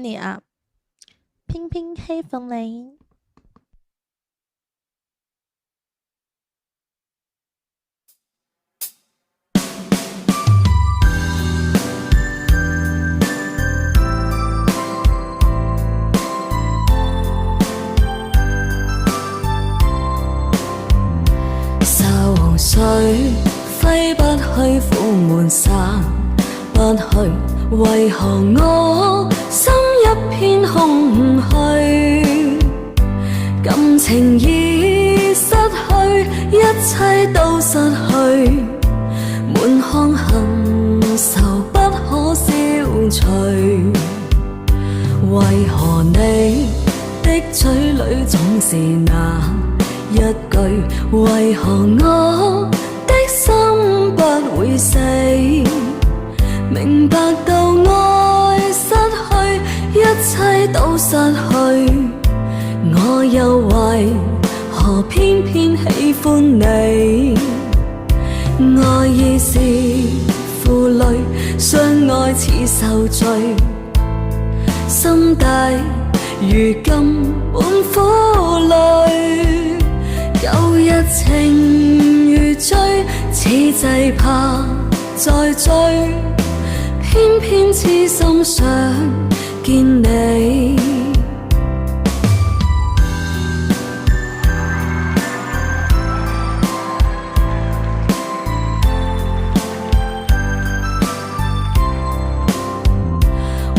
你啊，偏偏喜歡你。愁緒揮不去，苦悶散不去，為何我心一片空虛？感情已失去，一切都失去，滿腔恨愁不可消除。為何你的嘴裡總是那一句？為何我的心不會死？明白到愛失去，一切都失去，我又為何偏偏喜歡你？愛意是負累，相愛似受罪，心底如今滿苦淚。舊日情如醉，此際怕再追，偏偏痴心想見你。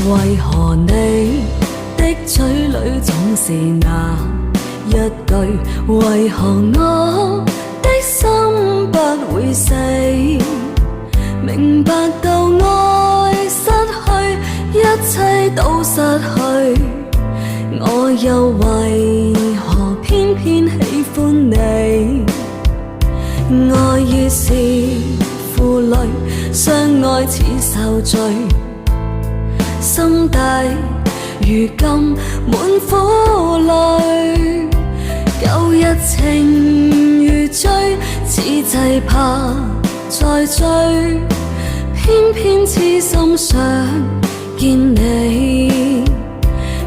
為何你的嘴裡總是那一句？為何我的心不會死？明白到愛失去，一切都失去，我又為何偏偏喜歡你？愛意是負累，相愛似受罪，心底如今滿苦淚。舊日情如醉，此際怕再追，偏偏痴心想見你。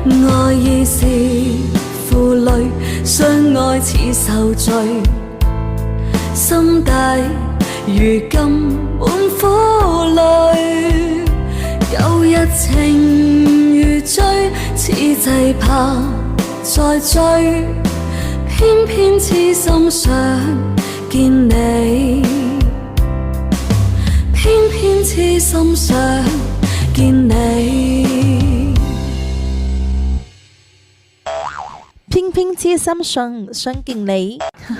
愛意是負累，相愛似受罪，心底如今滿苦淚。舊日情如醉，此際怕再追，偏偏痴心想見你，偏偏痴心想見你，偏偏痴心想見你。